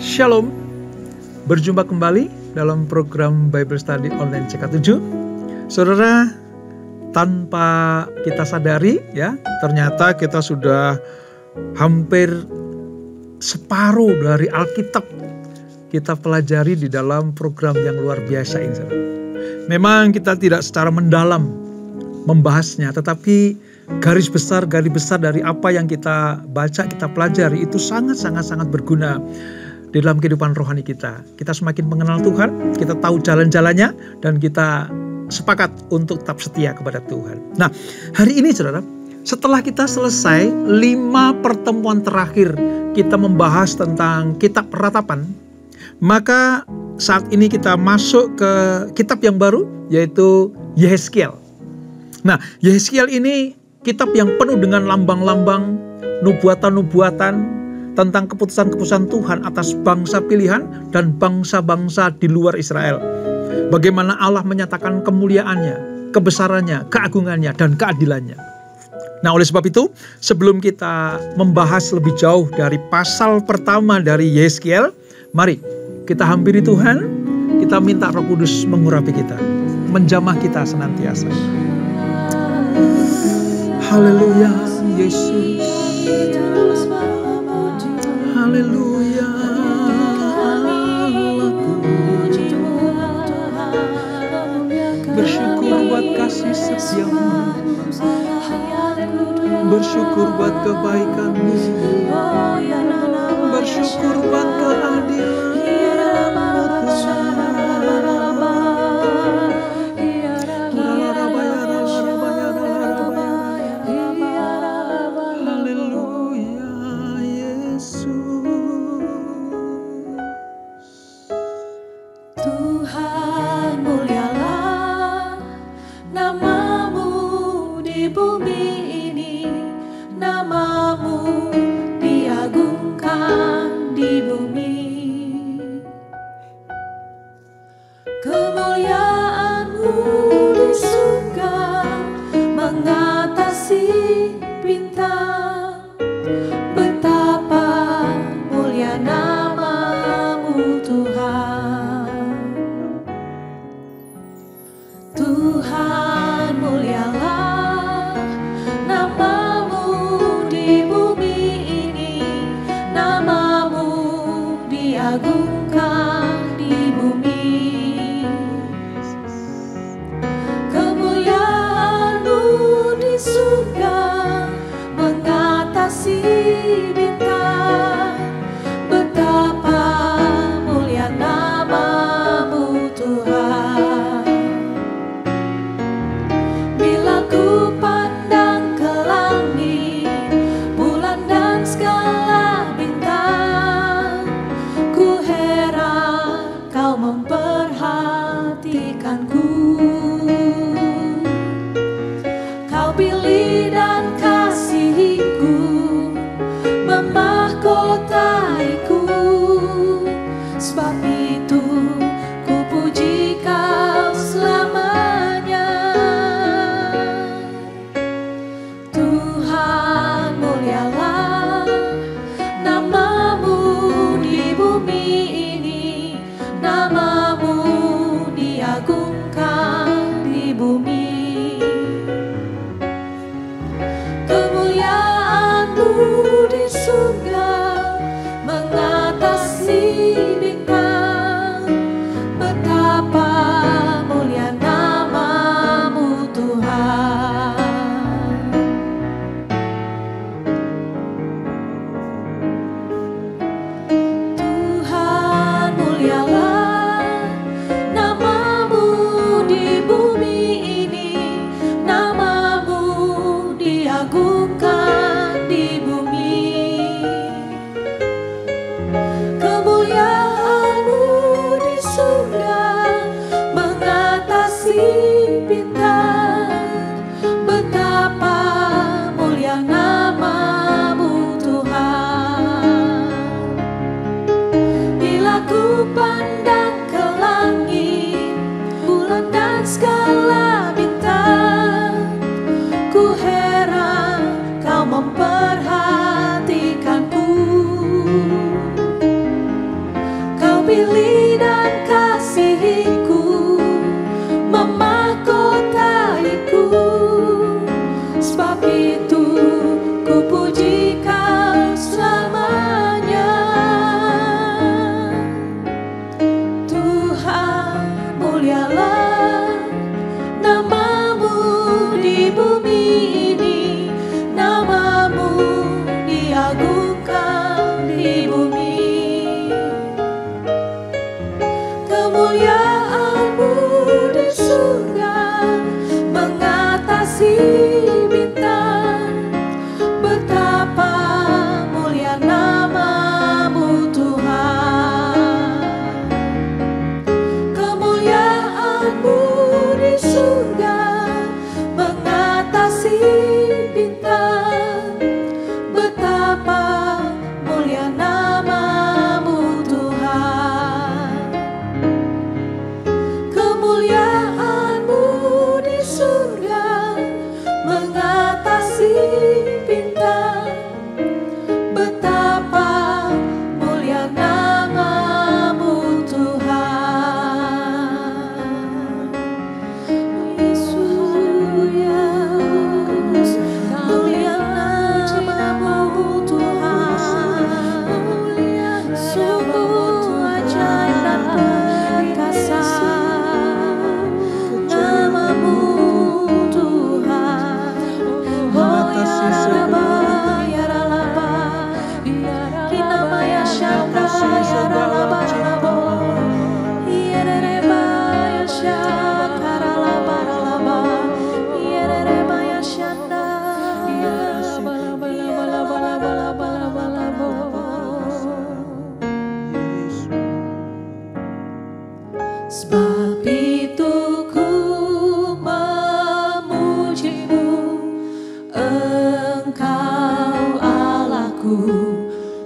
Shalom, berjumpa kembali dalam program Bible Study Online CK7. Saudara, tanpa kita sadari ya, ternyata kita sudah hampir separuh dari Alkitab kita pelajari di dalam program yang luar biasa ini. Saudara. Memang kita tidak secara mendalam membahasnya, tetapi garis besar dari apa yang kita baca, kita pelajari itu sangat berguna di dalam kehidupan rohani kita. Kita semakin mengenal Tuhan, kita tahu jalan-jalannya, dan kita sepakat untuk tetap setia kepada Tuhan. Nah, hari ini saudara, setelah kita selesai 5 pertemuan terakhir kita membahas tentang kitab Ratapan, maka saat ini kita masuk ke kitab yang baru, yaitu Yehezkiel. Nah, Yehezkiel ini kitab yang penuh dengan lambang-lambang, nubuatan-nubuatan tentang keputusan-keputusan Tuhan atas bangsa pilihan dan bangsa-bangsa di luar Israel. Bagaimana Allah menyatakan kemuliaannya, kebesarannya, keagungannya, dan keadilannya. Nah, oleh sebab itu, sebelum kita membahas lebih jauh dari pasal pertama dari Yehezkiel, mari kita hampiri Tuhan, kita minta Roh Kudus mengurapi kita, menjamah kita senantiasa. Haleluya, Yesus. Haleluya, bersyukur buat kasih setiamu, bersyukur buat kebaikanmu, bersyukur buat keadilan.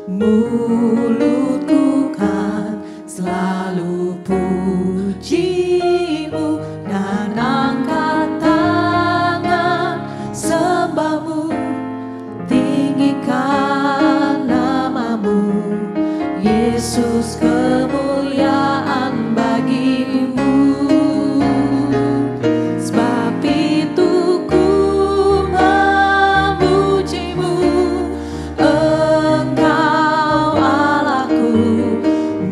mulutku kan selalu pujimu dan angkat tangan sembahmu, tinggikan namamu, Yesus, kemuliaan bagimu. Sebab itu ku memujimu, Engkau Allahku,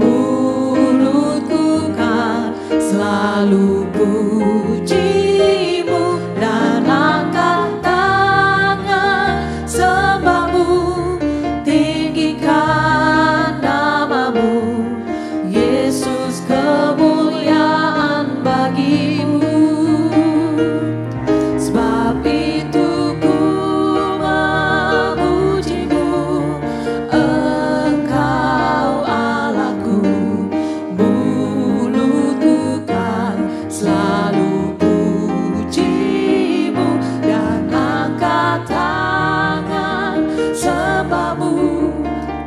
mulutku kan selalu pujimu dan angkat tangan sembahmu, tinggikan namamu, Yesus, kemuliaan bagimu. Sebab itu ku memujimu, Engkau Allahku, mulutku kan selalu pujimu dan angkat tangan sembahmu,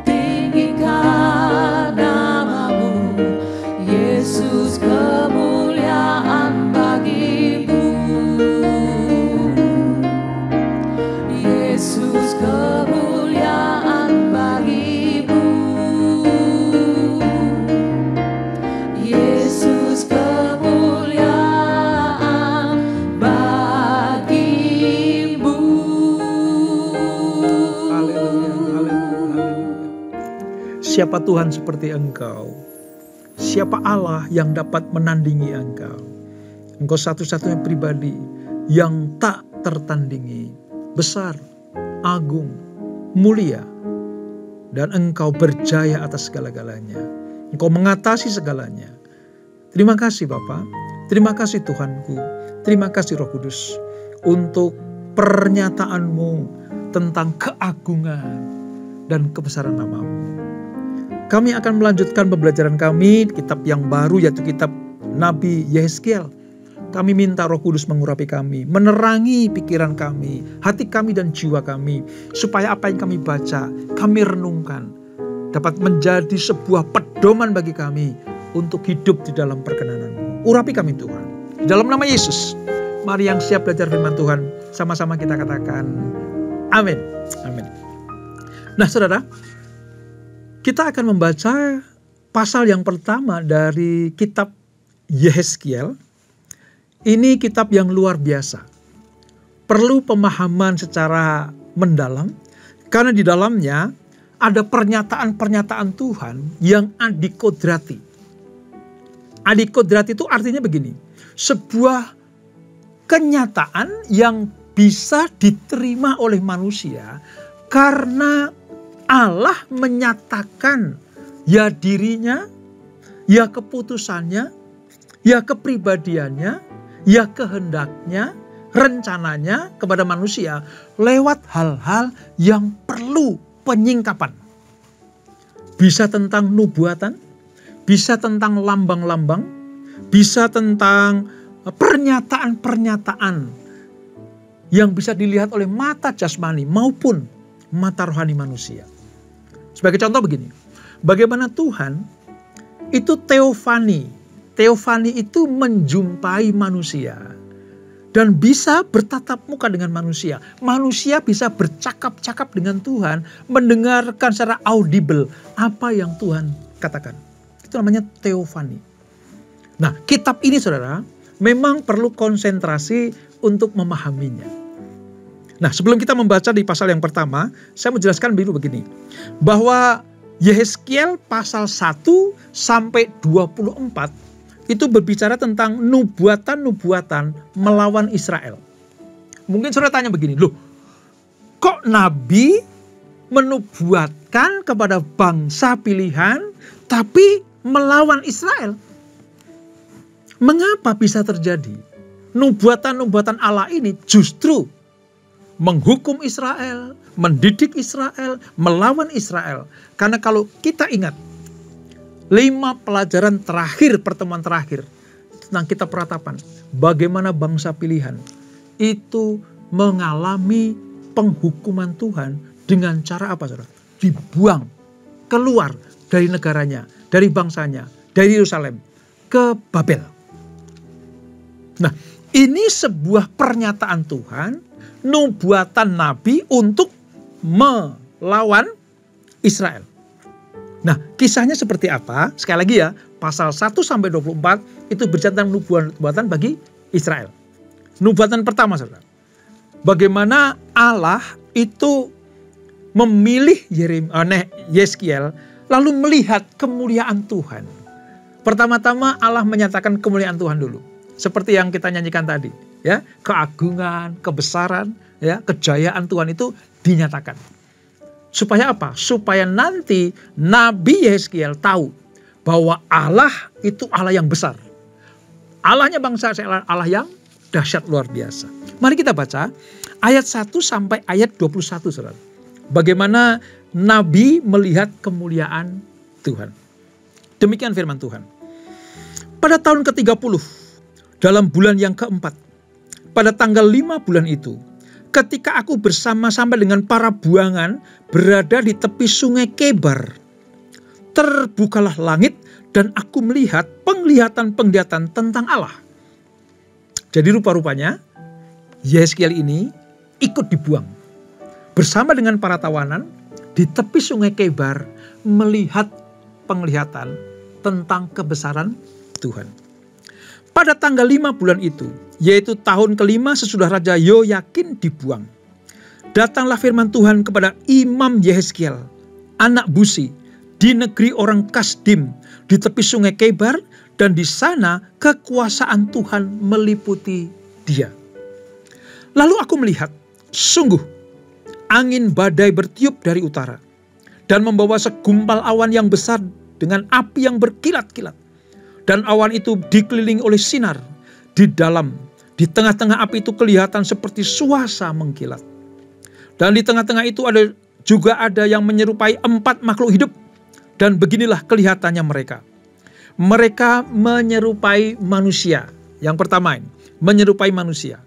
tinggikan namamu, Yesus, kemuliaan bagimu, Yesus, kemuliaan bagimu, Yesus, kemuliaan bagimu. Haleluya, haleluya, haleluya. Siapa Tuhan seperti Engkau? Siapa Allah yang dapat menandingi Engkau? Engkau satu-satunya pribadi yang tak tertandingi, besar, agung, mulia, dan Engkau berjaya atas segala-galanya. Engkau mengatasi segalanya. Terima kasih Bapa, terima kasih Tuhanku, terima kasih Roh Kudus untuk pernyataan-Mu tentang keagungan dan kebesaran nama-Mu. Kami akan melanjutkan pembelajaran kami kitab yang baru, yaitu kitab Nabi Yehezkiel. Kami minta Roh Kudus mengurapi kami, menerangi pikiran kami, hati kami dan jiwa kami, supaya apa yang kami baca, kami renungkan, dapat menjadi sebuah pedoman bagi kami untuk hidup di dalam perkenan-Mu. Urapi kami Tuhan, di dalam nama Yesus. Mari yang siap belajar firman Tuhan, sama-sama kita katakan amin. Amin. Nah saudara, kita akan membaca pasal yang pertama dari kitab Yehezkiel. Ini kitab yang luar biasa. Perlu pemahaman secara mendalam, karena di dalamnya ada pernyataan-pernyataan Tuhan yang adikodrati. Adikodrati itu artinya begini, sebuah kenyataan yang bisa diterima oleh manusia karena Allah menyatakan ya dirinya, ya keputusannya, ya kepribadiannya, ya kehendaknya, rencananya kepada manusia lewat hal-hal yang perlu penyingkapan. Bisa tentang nubuatan, bisa tentang lambang-lambang, bisa tentang pernyataan-pernyataan yang bisa dilihat oleh mata jasmani maupun mata rohani manusia. Sebagai contoh begini, bagaimana Tuhan itu teofani. Teofani itu menjumpai manusia dan bisa bertatap muka dengan manusia. Manusia bisa bercakap-cakap dengan Tuhan, mendengarkan secara audible apa yang Tuhan katakan. Itu namanya teofani. Nah, kitab ini saudara memang perlu konsentrasi untuk memahaminya. Nah, sebelum kita membaca di pasal yang pertama, saya mau jelaskan dulu begini. Bahwa Yehezkiel pasal 1 sampai 24 itu berbicara tentang nubuatan-nubuatan melawan Israel. Mungkin saudara tanya begini, loh kok Nabi menubuatkan kepada bangsa pilihan tapi melawan Israel? Mengapa bisa terjadi? Nubuatan-nubuatan Allah ini justru menghukum Israel, mendidik Israel, melawan Israel. Karena kalau kita ingat 5 pelajaran terakhir, pertemuan terakhir tentang kitab peratapan, bagaimana bangsa pilihan itu mengalami penghukuman Tuhan dengan cara apa saudara? Dibuang keluar dari negaranya, dari bangsanya, dari Yerusalem ke Babel. Nah, ini sebuah pernyataan Tuhan, nubuatan Nabi untuk melawan Israel. Nah, kisahnya seperti apa? Sekali lagi ya, pasal 1-24 itu bercerita nubuatan bagi Israel. Nubuatan pertama, saudara. Bagaimana Allah itu memilih Yeskiel lalu melihat kemuliaan Tuhan. Pertama-tama Allah menyatakan kemuliaan Tuhan dulu. Seperti yang kita nyanyikan tadi, ya, keagungan, kebesaran, ya, kejayaan Tuhan itu dinyatakan. Supaya apa? Supaya nanti Nabi Yeskiel tahu bahwa Allah itu Allah yang besar. Allahnya bangsa Israel Allah yang dahsyat luar biasa. Mari kita baca ayat 1 sampai ayat 21, saudara. Bagaimana Nabi melihat kemuliaan Tuhan. Demikian firman Tuhan. Pada tahun ke-30, dalam bulan yang keempat, pada tanggal 5 bulan itu, ketika aku bersama-sama dengan para buangan berada di tepi sungai Kebar, terbukalah langit dan aku melihat penglihatan-penglihatan tentang Allah. Jadi rupa-rupanya Yeskiel ini ikut dibuang bersama dengan para tawanan di tepi sungai Kebar melihat penglihatan tentang kebesaran Tuhan. Pada tanggal 5 bulan itu, yaitu tahun ke-5 sesudah Raja Yoyakin dibuang, datanglah firman Tuhan kepada Imam Yeskiel, anak Busi, di negeri orang Kasdim, di tepi sungai Kebar, dan di sana kekuasaan Tuhan meliputi dia. Lalu aku melihat, sungguh, angin badai bertiup dari utara, dan membawa segumpal awan yang besar dengan api yang berkilat-kilat. Dan awan itu dikelilingi oleh sinar. Di tengah-tengah api itu kelihatan seperti suasa mengkilat. Dan di tengah-tengah itu juga ada yang menyerupai 4 makhluk hidup. Dan beginilah kelihatannya mereka. Mereka menyerupai manusia. Yang pertama ini, menyerupai manusia.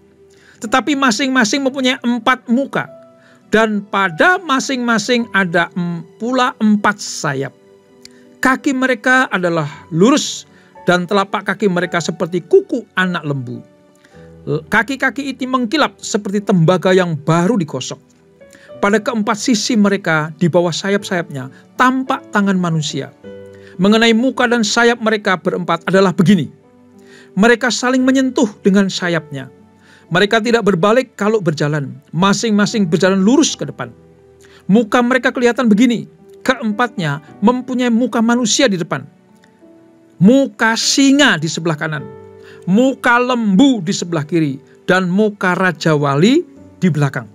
Tetapi masing-masing mempunyai 4 muka. Dan pada masing-masing ada pula 4 sayap. Kaki mereka adalah lurus, dan telapak kaki mereka seperti kuku anak lembu. Kaki-kaki itu mengkilap seperti tembaga yang baru digosok. Pada keempat sisi mereka di bawah sayap-sayapnya tampak tangan manusia. Mengenai muka dan sayap mereka berempat adalah begini. Mereka saling menyentuh dengan sayapnya. Mereka tidak berbalik kalau berjalan. Masing-masing berjalan lurus ke depan. Muka mereka kelihatan begini. Keempatnya mempunyai muka manusia di depan. Muka singa di sebelah kanan, muka lembu di sebelah kiri, dan muka raja wali di belakang.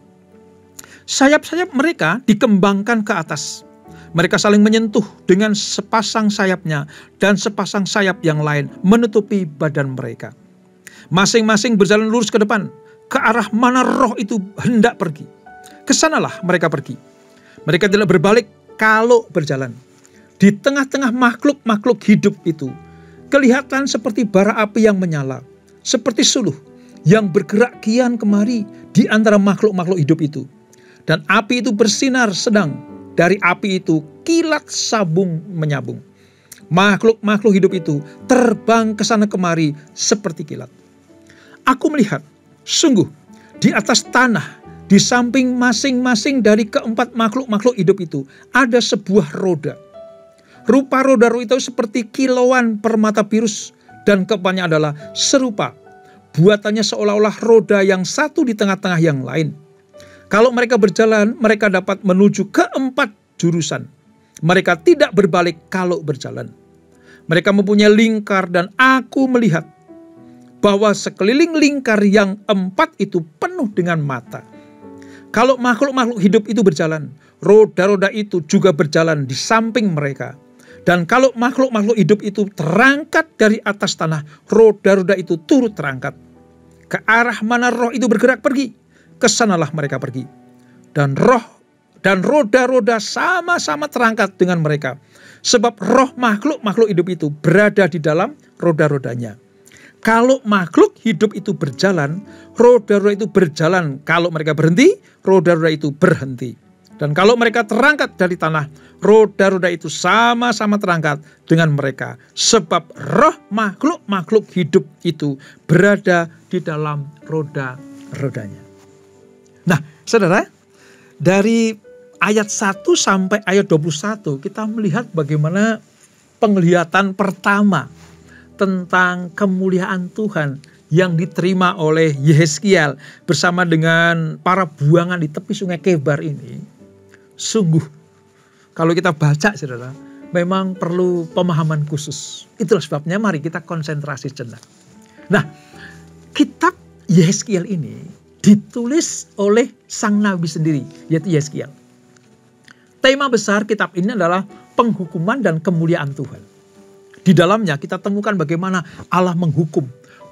Sayap-sayap mereka dikembangkan ke atas. Mereka saling menyentuh dengan sepasang sayapnya, dan sepasang sayap yang lain menutupi badan mereka. Masing-masing berjalan lurus ke depan, ke arah mana roh itu hendak pergi. Kesanalah mereka pergi. Mereka tidak berbalik kalau berjalan. Di tengah-tengah makhluk-makhluk hidup itu, kelihatan seperti bara api yang menyala, seperti suluh yang bergerak kian kemari di antara makhluk-makhluk hidup itu. Dan api itu bersinar sedang, dari api itu kilat sabung menyabung. Makhluk-makhluk hidup itu terbang ke sana kemari seperti kilat. Aku melihat, sungguh, di atas tanah, di samping masing-masing dari keempat makhluk-makhluk hidup itu, ada sebuah roda. Rupa roda itu seperti kilauan permata birus, dan kepalanya adalah serupa. Buatannya seolah-olah roda yang satu di tengah-tengah yang lain. Kalau mereka berjalan, mereka dapat menuju ke 4 jurusan. Mereka tidak berbalik kalau berjalan. Mereka mempunyai lingkar, dan aku melihat bahwa sekeliling lingkar yang 4 itu penuh dengan mata. Kalau makhluk-makhluk hidup itu berjalan, roda-roda itu juga berjalan di samping mereka. Dan kalau makhluk-makhluk hidup itu terangkat dari atas tanah, roda-roda itu turut terangkat. Ke arah mana roh itu bergerak pergi, kesanalah mereka pergi. Dan roh dan roda-roda sama-sama terangkat dengan mereka. Sebab roh makhluk-makhluk hidup itu berada di dalam roda-rodanya. Kalau makhluk hidup itu berjalan, roda-roda itu berjalan. Kalau mereka berhenti, roda-roda itu berhenti. Dan kalau mereka terangkat dari tanah, roda-roda itu sama-sama terangkat dengan mereka. Sebab roh makhluk-makhluk hidup itu berada di dalam roda-rodanya. Nah, saudara, dari ayat 1 sampai ayat 21 kita melihat bagaimana penglihatan pertama tentang kemuliaan Tuhan yang diterima oleh Yehezkiel bersama dengan para buangan di tepi sungai Kebar ini. Sungguh, kalau kita baca, saudara, memang perlu pemahaman khusus. Itulah sebabnya mari kita konsentrasi jenak. Nah, kitab Yehezkiel ini ditulis oleh sang nabi sendiri, yaitu Yehezkiel. Tema besar kitab ini adalah penghukuman dan kemuliaan Tuhan. Di dalamnya kita temukan bagaimana Allah menghukum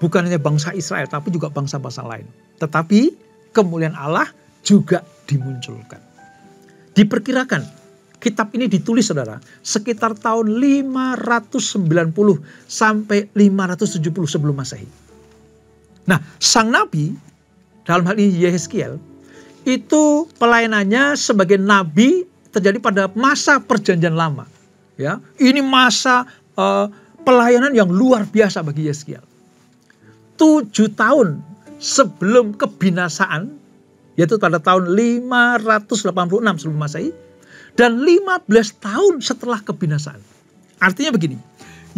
bukan hanya bangsa Israel, tapi juga bangsa-bangsa lain. Tetapi kemuliaan Allah juga dimunculkan. Diperkirakan kitab ini ditulis, saudara, sekitar tahun 590 sampai 570 sebelum Masehi. Nah, sang nabi, dalam hal ini Yehezkiel, itu pelayanannya sebagai nabi terjadi pada masa perjanjian lama. Ya, ini masa pelayanan yang luar biasa bagi Yehezkiel. 7 tahun sebelum kebinasaan, yaitu pada tahun 586 sebelum Masehi, dan 15 tahun setelah kebinasaan. Artinya begini,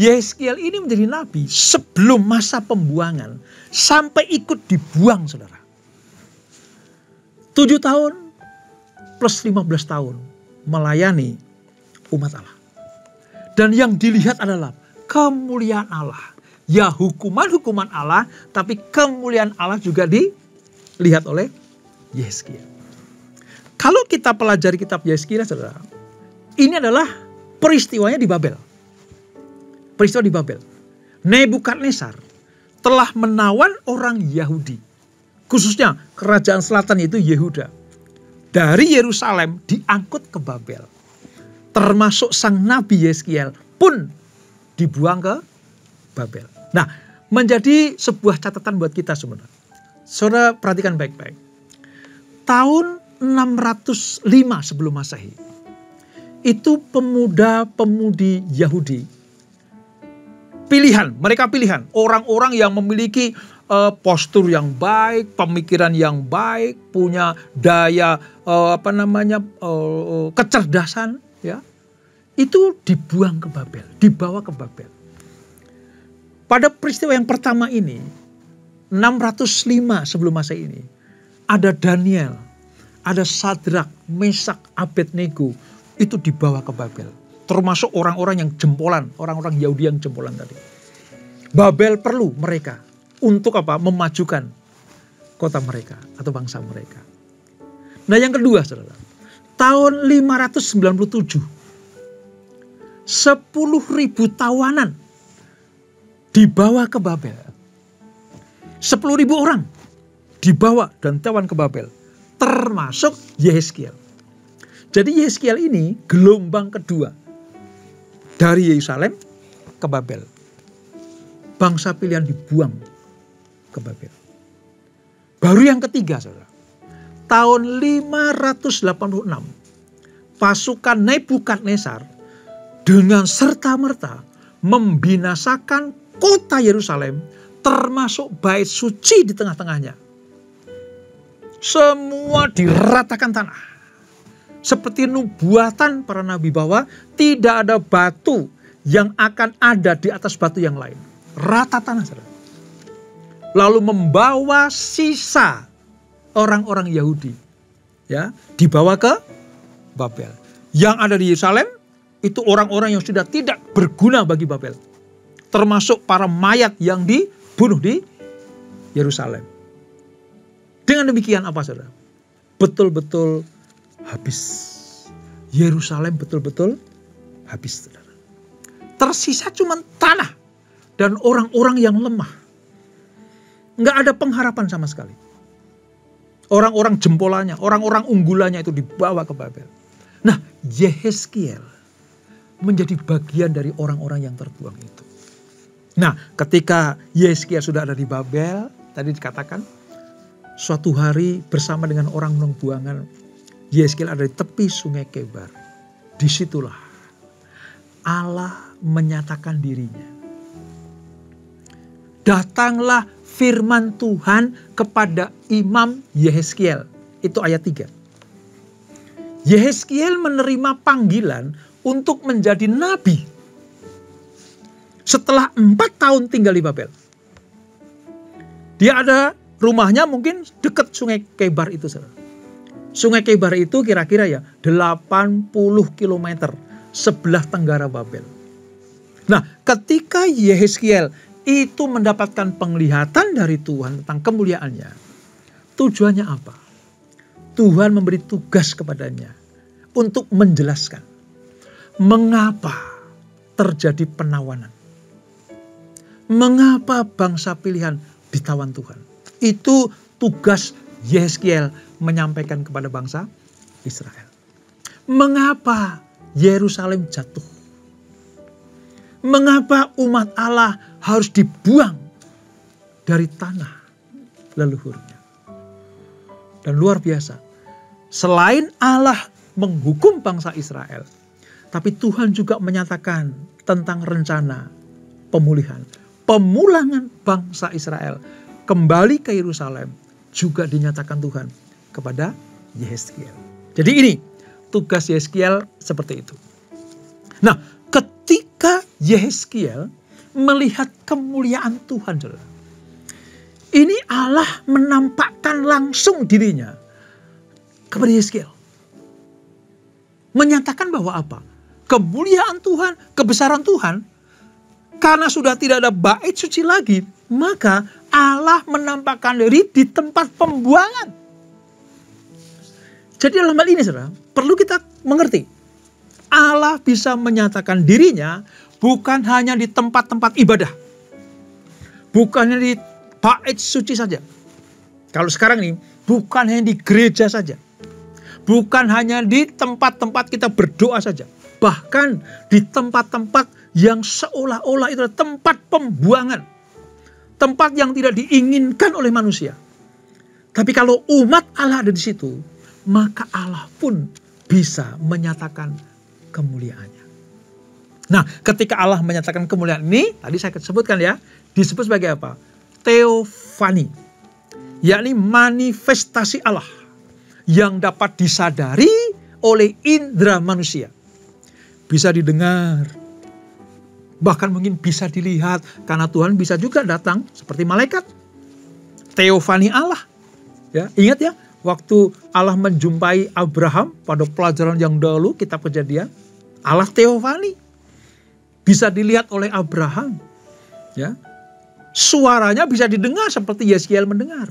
Yehezkiel ini menjadi nabi sebelum masa pembuangan sampai ikut dibuang, saudara. 7 tahun plus 15 tahun melayani umat Allah. Dan yang dilihat adalah kemuliaan Allah. Ya, hukuman-hukuman Allah, tapi kemuliaan Allah juga dilihat oleh Yehezkiel. Kalau kita pelajari kitab Yehezkiel, saudara, ini adalah peristiwanya di Babel. Peristiwa di Babel. Nebukadnezar telah menawan orang Yahudi, khususnya kerajaan selatan yaitu Yehuda, dari Yerusalem diangkut ke Babel. Termasuk sang nabi Yehezkiel pun dibuang ke Babel. Nah, menjadi sebuah catatan buat kita sebenarnya. Saudara perhatikan baik-baik. Tahun 605 sebelum Masehi, itu pemuda-pemudi Yahudi, mereka pilihan orang-orang yang memiliki postur yang baik, pemikiran yang baik, punya daya kecerdasan, ya, itu dibuang ke Babel, dibawa ke Babel. Pada peristiwa yang pertama ini, 605 sebelum Masehi ini, ada Daniel, ada Sadrak, Mesak, Abednego, itu dibawa ke Babel. Termasuk orang-orang yang jempolan, orang-orang Yahudi yang jempolan tadi. Babel perlu mereka untuk apa? Memajukan kota mereka atau bangsa mereka. Nah, yang kedua, saudara, tahun 597, 10.000 tawanan dibawa ke Babel. 10.000 orang dibawa dan tawan ke Babel, termasuk Yehezkiel. Jadi Yehezkiel ini gelombang kedua dari Yerusalem ke Babel. Bangsa pilihan dibuang ke Babel. Baru yang ketiga, saudara, tahun 586, pasukan Nebukadnezar dengan serta-merta membinasakan kota Yerusalem, termasuk bait suci di tengah-tengahnya. Semua diratakan tanah. Seperti nubuatan para nabi bahwa tidak ada batu yang akan ada di atas batu yang lain. Rata tanah, saudara. Lalu membawa sisa orang-orang Yahudi, ya, dibawa ke Babel. Yang ada di Yerusalem itu orang-orang yang sudah tidak berguna bagi Babel. Termasuk para mayat yang dibunuh di Yerusalem. Dengan demikian apa, saudara? Betul-betul habis. Yerusalem betul-betul habis, saudara. Tersisa cuma tanah dan orang-orang yang lemah. Nggak ada pengharapan sama sekali. Orang-orang jempolannya, orang-orang unggulannya itu dibawa ke Babel. Nah, Yehezkiel menjadi bagian dari orang-orang yang terbuang itu. Nah, ketika Yehezkiel sudah ada di Babel, tadi dikatakan, suatu hari bersama dengan orang buangan, Yehezkiel ada di tepi sungai Kebar. Disitulah Allah menyatakan dirinya. Datanglah firman Tuhan kepada Imam Yehezkiel. Itu ayat 3. Yehezkiel menerima panggilan untuk menjadi nabi setelah 4 tahun tinggal di Babel. Dia ada rumahnya mungkin dekat sungai Kebar itu. Sungai Kebar itu kira-kira ya 80 km sebelah tenggara Babel. Nah, ketika Yehezkiel itu mendapatkan penglihatan dari Tuhan tentang kemuliaannya, tujuannya apa? Tuhan memberi tugas kepadanya untuk menjelaskan mengapa terjadi penawanan. Mengapa bangsa pilihan ditawan Tuhan. Itu tugas Yehezkiel menyampaikan kepada bangsa Israel. Mengapa Yerusalem jatuh? Mengapa umat Allah harus dibuang dari tanah leluhurnya? Dan luar biasa, selain Allah menghukum bangsa Israel, tapi Tuhan juga menyatakan tentang rencana pemulihan. Pemulangan bangsa Israel kembali ke Yerusalem juga dinyatakan Tuhan kepada Yehezkiel. Jadi ini tugas Yehezkiel seperti itu. Nah, ketika Yehezkiel melihat kemuliaan Tuhan, saudara, ini Allah menampakkan langsung dirinya kepada Yehezkiel. Menyatakan bahwa apa? Kemuliaan Tuhan, kebesaran Tuhan. Karena sudah tidak ada bait suci lagi, maka Allah menampakkan diri di tempat pembuangan. Jadi dalam hal ini, saudara, perlu kita mengerti. Allah bisa menyatakan dirinya bukan hanya di tempat-tempat ibadah. Bukan hanya di bait suci saja. Kalau sekarang ini, bukan hanya di gereja saja. Bukan hanya di tempat-tempat kita berdoa saja. Bahkan di tempat-tempat yang seolah-olah itu adalah tempat pembuangan. Tempat yang tidak diinginkan oleh manusia. Tapi kalau umat Allah ada di situ, maka Allah pun bisa menyatakan kemuliaannya. Nah, ketika Allah menyatakan kemuliaan ini, tadi saya sebutkan ya, disebut sebagai apa? Teofani. Yakni manifestasi Allah yang dapat disadari oleh indera manusia. Bisa didengar, bahkan mungkin bisa dilihat, karena Tuhan bisa juga datang seperti malaikat. Teofani Allah. Ya, ingat ya, waktu Allah menjumpai Abraham pada pelajaran yang dahulu kitab Kejadian, Allah teofani. Bisa dilihat oleh Abraham. Ya. Suaranya bisa didengar seperti Yehezkiel mendengar.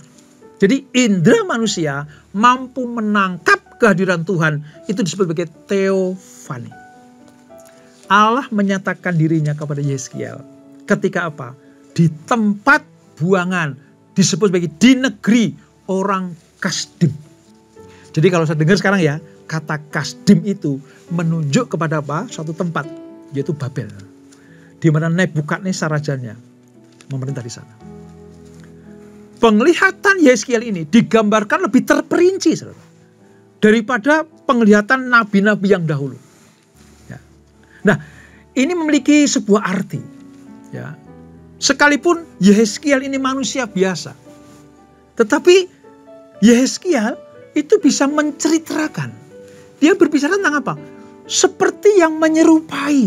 Jadi indera manusia mampu menangkap kehadiran Tuhan, itu disebut sebagai teofani. Allah menyatakan dirinya kepada Yehezkiel ketika apa? Di tempat buangan, disebut sebagai di negeri orang Kasdim. Jadi kalau saya dengar sekarang ya, kata Kasdim itu menunjuk kepada apa? Suatu tempat, yaitu Babel. Di mana Nebukadnezar rajanya memerintah di sana. Penglihatan Yehezkiel ini digambarkan lebih terperinci, saudara, daripada penglihatan nabi-nabi yang dahulu. Nah, ini memiliki sebuah arti. Ya. Sekalipun Yehezkiel ini manusia biasa, tetapi Yehezkiel itu bisa menceritakan. Dia berbicara tentang apa? Seperti yang menyerupai.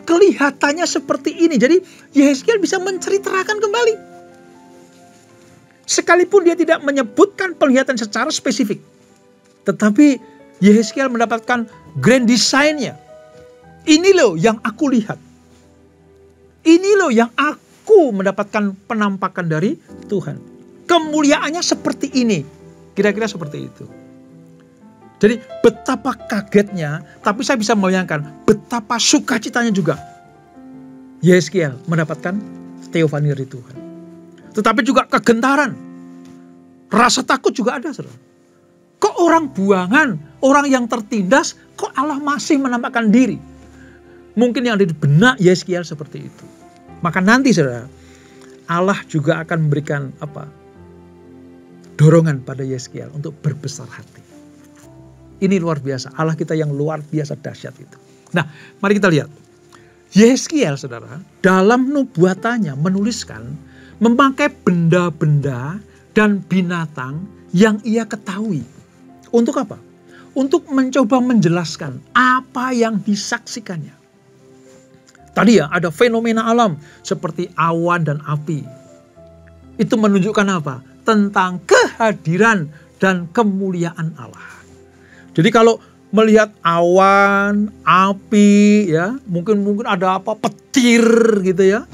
Kelihatannya seperti ini. Jadi Yehezkiel bisa menceritakan kembali. Sekalipun dia tidak menyebutkan penglihatan secara spesifik, tetapi Yehezkiel mendapatkan grand design-nya. Ini loh yang aku lihat. Ini loh yang aku mendapatkan penampakan dari Tuhan. Kemuliaannya seperti ini. Kira-kira seperti itu. Jadi betapa kagetnya, tapi saya bisa membayangkan betapa sukacitanya juga Yehezkiel mendapatkan teofani dari Tuhan. Tetapi juga kegentaran. Rasa takut juga ada, saudara. Kok orang buangan, orang yang tertindas, kok Allah masih menampakkan diri? Mungkin yang ada di benak Yehezkiel seperti itu. Maka nanti, saudara, Allah juga akan memberikan apa? Dorongan pada Yehezkiel untuk berbesar hati. Ini luar biasa. Allah kita yang luar biasa dahsyat itu. Nah, mari kita lihat. Yehezkiel, saudara, dalam nubuatannya menuliskan memakai benda-benda dan binatang yang ia ketahui. Untuk apa? Untuk mencoba menjelaskan apa yang disaksikannya. Tadi ya, ada fenomena alam seperti awan dan api. Itu menunjukkan apa? Tentang kehadiran dan kemuliaan Allah. Jadi kalau melihat awan, api, ya mungkin ada apa, petir gitu ya.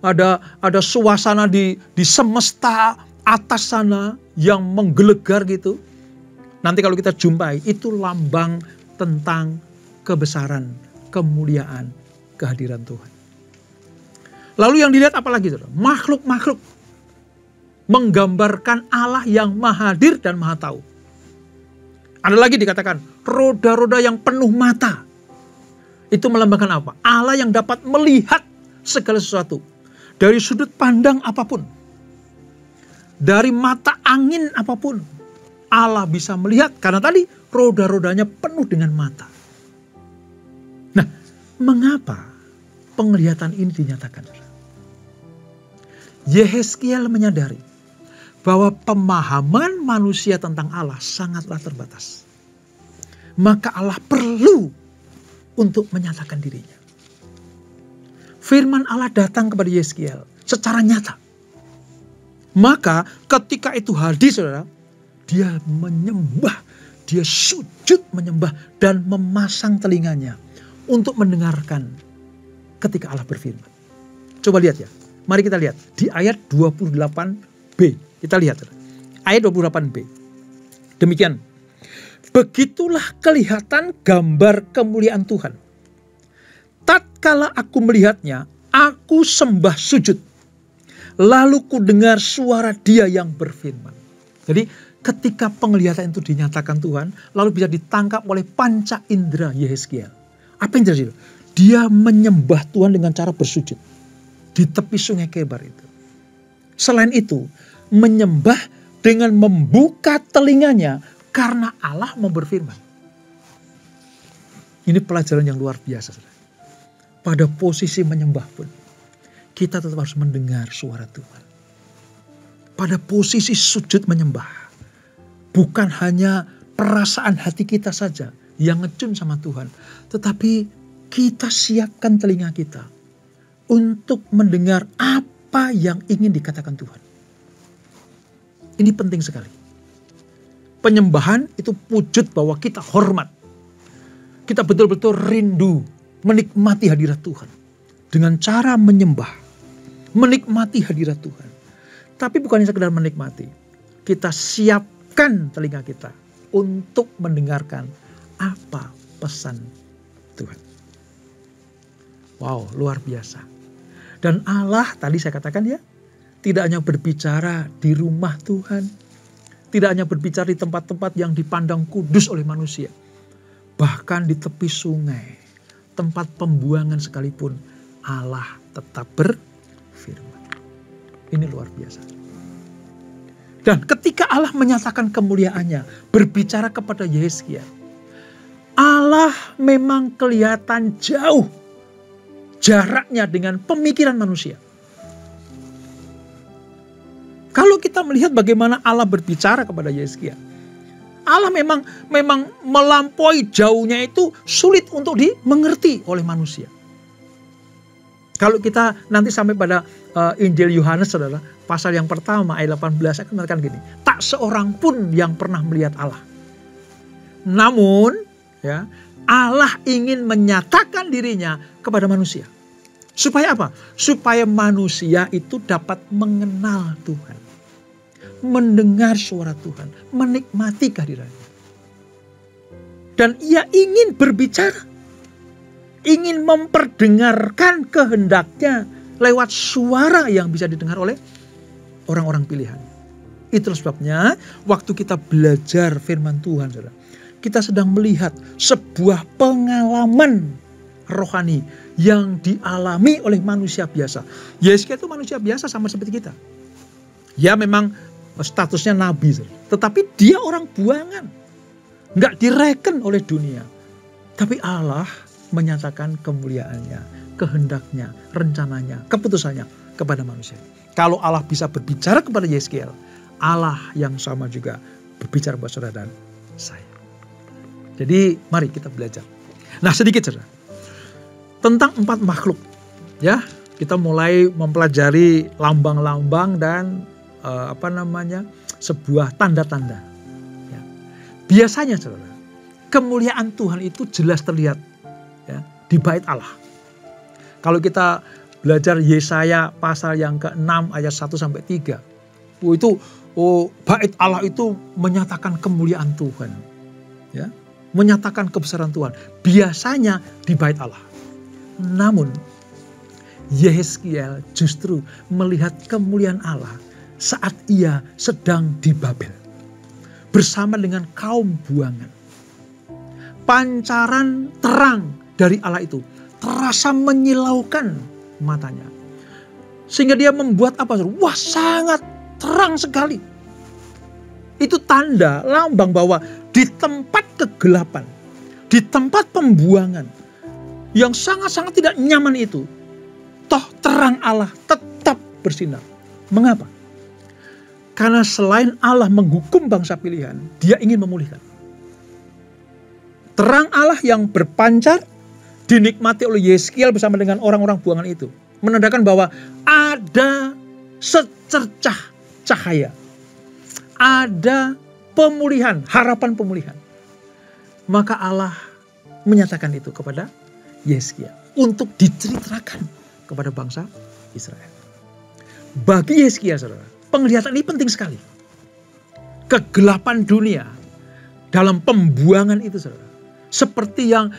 Ada suasana di semesta atas sana yang menggelegar gitu. Nanti kalau kita jumpai, itu lambang tentang kebesaran, kemuliaan, kehadiran Tuhan. Lalu yang dilihat apa lagi? Makhluk-makhluk. Menggambarkan Allah yang maha hadir dan maha tahu. Ada lagi dikatakan, roda-roda yang penuh mata. Itu melambangkan apa? Allah yang dapat melihat segala sesuatu. Dari sudut pandang apapun. Dari mata angin apapun. Allah bisa melihat, karena tadi roda-rodanya penuh dengan mata. Nah, mengapa penglihatan ini dinyatakan? Yehezkiel menyadari bahwa pemahaman manusia tentang Allah sangatlah terbatas. Maka Allah perlu untuk menyatakan dirinya. Firman Allah datang kepada Yehezkiel secara nyata. Maka ketika itu hadir, saudara, dia menyembah, dia sujud menyembah dan memasang telinganya untuk mendengarkan ketika Allah berfirman. Coba lihat ya, mari kita lihat di ayat 28b. Kita lihat ayat 28b. Demikian. Begitulah kelihatan gambar kemuliaan Tuhan. Tatkala aku melihatnya, aku sembah sujud. Lalu ku dengar suara Dia yang berfirman. Jadi ketika penglihatan itu dinyatakan Tuhan, lalu bisa ditangkap oleh panca indera Yehezkiel. Apa yang terjadi? Dia menyembah Tuhan dengan cara bersujud di tepi sungai Kebar itu. Selain itu, menyembah dengan membuka telinganya karena Allah mau berfirman. Ini pelajaran yang luar biasa. Pada posisi menyembah pun, kita tetap harus mendengar suara Tuhan. Pada posisi sujud menyembah, bukan hanya perasaan hati kita saja yang ngecun sama Tuhan, tetapi kita siapkan telinga kita untuk mendengar apa yang ingin dikatakan Tuhan. Ini penting sekali. Penyembahan itu wujud bahwa kita hormat. Kita betul-betul rindu menikmati hadirat Tuhan. Dengan cara menyembah. Menikmati hadirat Tuhan. Tapi bukan sekedar menikmati. Kita siapkan telinga kita untuk mendengarkan apa pesan Tuhan. Wow, luar biasa. Dan Allah tadi saya katakan ya, tidak hanya berbicara di rumah Tuhan. Tidak hanya berbicara di tempat-tempat yang dipandang kudus oleh manusia. Bahkan di tepi sungai, tempat pembuangan sekalipun, Allah tetap berfirman. Ini luar biasa. Dan ketika Allah menyatakan kemuliaannya, berbicara kepada Yehezkiel, Allah memang kelihatan jauh jaraknya dengan pemikiran manusia. Kalau kita melihat bagaimana Allah berbicara kepada Yehezkiel, Allah memang melampaui jauhnya itu sulit untuk dimengerti oleh manusia. Kalau kita nanti sampai pada Injil Yohanes, saudara, pasal yang pertama ayat 18 akan mengatakan gini, tak seorang pun yang pernah melihat Allah. Namun, ya, Allah ingin menyatakan dirinya kepada manusia. Supaya apa? Supaya manusia itu dapat mengenal Tuhan. Mendengar suara Tuhan. Menikmati kehadirannya. Dan ia ingin berbicara. Ingin memperdengarkan kehendaknya lewat suara yang bisa didengar oleh orang-orang pilihan. Itulah sebabnya waktu kita belajar firman Tuhan, saudara, kita sedang melihat sebuah pengalaman rohani yang dialami oleh manusia biasa. Yehezkiel itu manusia biasa sama seperti kita. Ya memang statusnya nabi, tetapi dia orang buangan. nggak direken oleh dunia. Tapi Allah menyatakan kemuliaannya, kehendaknya, rencananya, keputusannya kepada manusia. Kalau Allah bisa berbicara kepada Yeskiel, Allah yang sama juga berbicara buat saudara dan saya. Jadi mari kita belajar. Nah, sedikit saudara tentang 4 makhluk. Ya, kita mulai mempelajari lambang-lambang dan sebuah tanda-tanda. Ya. Biasanya saudara, kemuliaan Tuhan itu jelas terlihat ya, di bait Allah. Kalau kita belajar Yesaya pasal yang ke-6 ayat 1-3. Bait Allah itu menyatakan kemuliaan Tuhan. Ya, menyatakan kebesaran Tuhan. Biasanya di bait Allah. Namun Yeskiel justru melihat kemuliaan Allah saat ia sedang di Babel bersama dengan kaum buangan. Pancaran terang dari Allah itu terasa menyilaukan matanya. Sehingga dia membuat apa? Wah, sangat terang sekali. Itu tanda lambang bahwa di tempat kegelapan, di tempat pembuangan yang sangat-sangat tidak nyaman itu, toh terang Allah tetap bersinar. Mengapa? Karena selain Allah menghukum bangsa pilihan, dia ingin memulihkan. Terang Allah yang berpancar dinikmati oleh Yeskiel bersama dengan orang-orang buangan itu menandakan bahwa ada secercah cahaya, ada pemulihan, harapan pemulihan. Maka Allah menyatakan itu kepada Yeskiel untuk diceritakan kepada bangsa Israel. Bagi Yeskiel, saudara, penglihatan ini penting sekali. Kegelapan dunia dalam pembuangan itu, saudara, seperti yang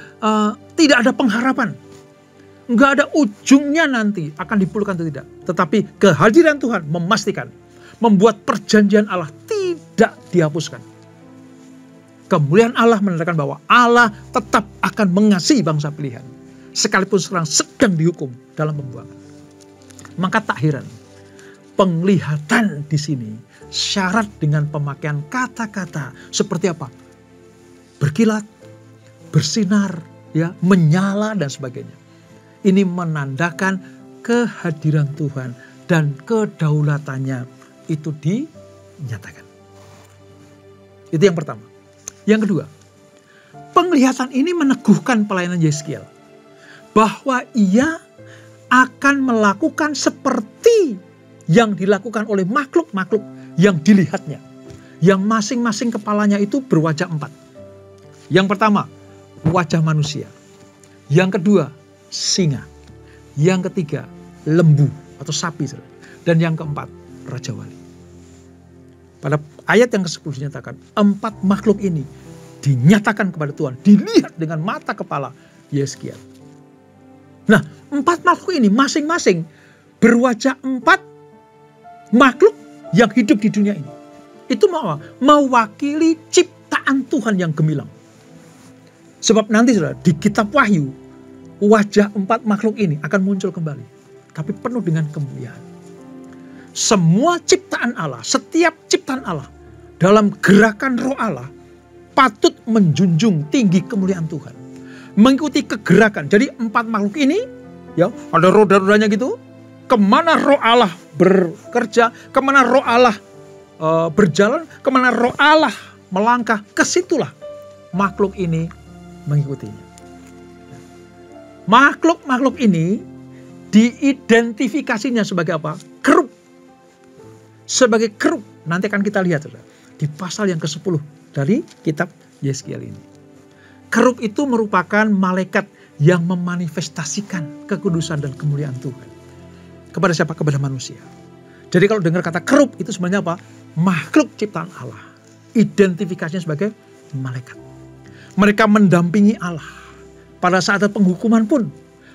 tidak ada pengharapan. Nggak ada ujungnya nanti akan dipulihkan atau tidak. Tetapi kehadiran Tuhan memastikan, membuat perjanjian Allah tidak dihapuskan. Kemuliaan Allah menandakan bahwa Allah tetap akan mengasihi bangsa pilihan. Sekalipun sekarang sedang dihukum dalam pembuangan. Maka tak heran, penglihatan di sini syarat dengan pemakaian kata-kata seperti apa? Berkilat, bersinar, ya, menyala dan sebagainya. Ini menandakan kehadiran Tuhan dan kedaulatannya itu dinyatakan. Itu yang pertama. Yang kedua, penglihatan ini meneguhkan pelayanan Yeskiel bahwa ia akan melakukan seperti yang dilakukan oleh makhluk-makhluk yang dilihatnya, yang masing-masing kepalanya itu berwajah 4. Yang pertama, wajah manusia. Yang kedua, singa. Yang ketiga, lembu atau sapi. Dan yang keempat, Raja Wali. Pada ayat yang ke-10 dinyatakan, 4 makhluk ini dinyatakan kepada Tuhan, dilihat dengan mata kepala Yeskiel. Nah, 4 makhluk ini masing-masing berwajah 4 makhluk yang hidup di dunia ini. Itu mewakili ciptaan Tuhan yang gemilang. Sebab nanti saudara, di kitab Wahyu, wajah 4 makhluk ini akan muncul kembali. Tapi penuh dengan kemuliaan. Semua ciptaan Allah, setiap ciptaan Allah dalam gerakan roh Allah patut menjunjung tinggi kemuliaan Tuhan. Mengikuti kegerakan. Jadi 4 makhluk ini, ya, ada roda-rodanya gitu. Kemana roh Allah bekerja, kemana roh Allah berjalan, kemana roh Allah melangkah, kesitulah makhluk ini mengikutinya. Makhluk-makhluk ini diidentifikasinya sebagai apa? Kerub. Sebagai kerub. Nanti akan kita lihat di pasal yang ke-10 dari kitab Yeskiel ini. Kerub itu merupakan malaikat yang memanifestasikan kekudusan dan kemuliaan Tuhan. Kepada siapa? Kepada manusia. Jadi kalau dengar kata kerub itu sebenarnya apa? Makhluk ciptaan Allah. Identifikasinya sebagai malaikat. Mereka mendampingi Allah. Pada saat penghukuman pun.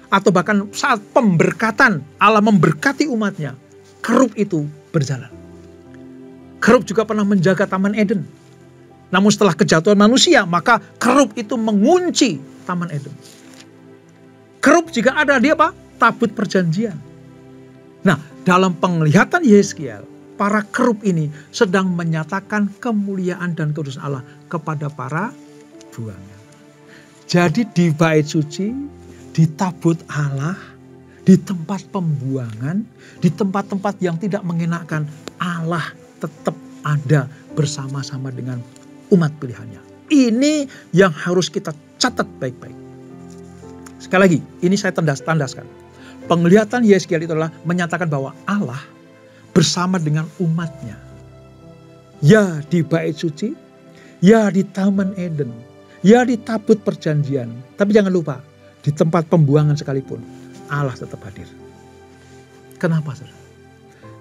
Atau bahkan saat pemberkatan. Allah memberkati umatnya. Kerub itu berjalan. Kerub juga pernah menjaga Taman Eden. Namun setelah kejatuhan manusia, maka kerub itu mengunci Taman Eden. Kerub juga ada di apa? Tabut perjanjian. Nah, dalam penglihatan Yeskiel, para kerub ini sedang menyatakan kemuliaan dan kekudusan Allah kepada para perjuangan. Jadi di bait suci, di tabut Allah, di tempat pembuangan, di tempat-tempat yang tidak mengenakan, Allah tetap ada bersama-sama dengan umat pilihannya. Ini yang harus kita catat baik-baik. Sekali lagi, ini saya tandaskan. Penglihatan Yeskiel itu adalah menyatakan bahwa Allah bersama dengan umatnya. Ya di bait suci, ya di Taman Eden, ya di tabut perjanjian. Tapi jangan lupa, di tempat pembuangan sekalipun, Allah tetap hadir. Kenapa, saudara?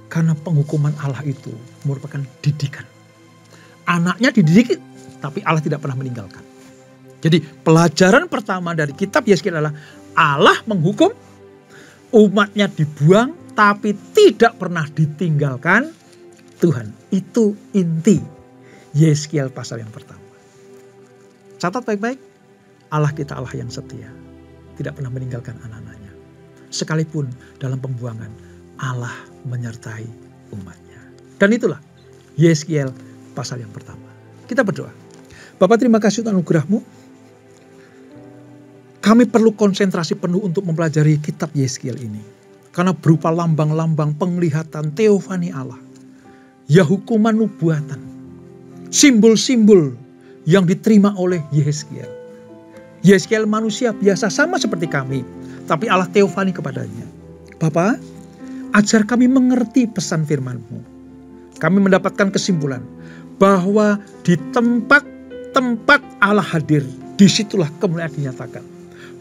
Karena penghukuman Allah itu merupakan didikan. Anaknya dididik, tapi Allah tidak pernah meninggalkan. Jadi pelajaran pertama dari kitab Yeskiel adalah Allah menghukum, umatnya dibuang, tapi tidak pernah ditinggalkan Tuhan. Itu inti Yeskiel pasal yang pertama. Catat baik-baik, Allah kita Allah yang setia. Tidak pernah meninggalkan anak-anaknya. Sekalipun dalam pembuangan, Allah menyertai umatnya. Dan itulah Yeskiel pasal yang pertama. Kita berdoa. Bapak, terima kasih untuk anugerah-Mu. Kami perlu konsentrasi penuh untuk mempelajari kitab Yeskiel ini. Karena berupa lambang-lambang penglihatan teofani Allah. Ya hukuman nubuatan. Simbol-simbol yang diterima oleh Yeskiel. Yeskiel manusia biasa sama seperti kami. Tapi Allah teofani kepadanya. Bapak, ajar kami mengerti pesan firman-Mu. Kami mendapatkan kesimpulan bahwa di tempat Allah hadir, disitulah kemuliaan dinyatakan.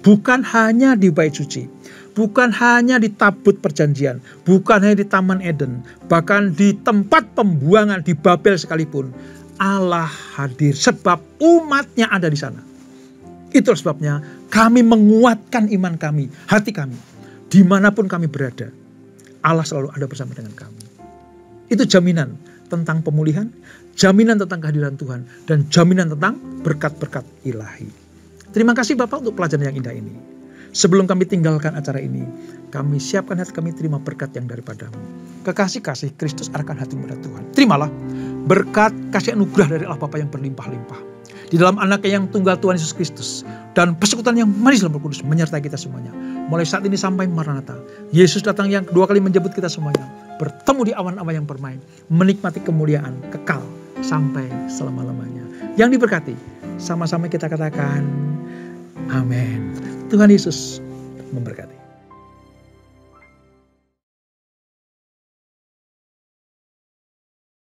Bukan hanya di bait suci, bukan hanya di tabut perjanjian, bukan hanya di Taman Eden, bahkan di tempat pembuangan di Babel sekalipun, Allah hadir sebab umatnya ada di sana. Itulah sebabnya kami menguatkan iman kami, hati kami, dimanapun kami berada, Allah selalu ada bersama dengan kami. Itu jaminan tentang pemulihan, jaminan tentang kehadiran Tuhan, dan jaminan tentang berkat-berkat ilahi. Terima kasih Bapak untuk pelajaran yang indah ini. Sebelum kami tinggalkan acara ini, kami siapkan hati kami terima berkat yang daripada-Mu. Kekasih-kasih Kristus arahkan hatimu pada Tuhan. Terimalah berkat kasih anugerah dari Allah Bapa yang berlimpah-limpah. Di dalam anaknya yang tunggal Tuhan Yesus Kristus. Dan persekutuan yang manis dalam Roh Kudus menyertai kita semuanya. Mulai saat ini sampai Maranatha. Yesus datang yang kedua kali menjemput kita semuanya. Bertemu di awan-awan yang permai. Menikmati kemuliaan kekal sampai selama-lamanya. Yang diberkati, sama-sama kita katakan amin. Tuhan Yesus memberkati.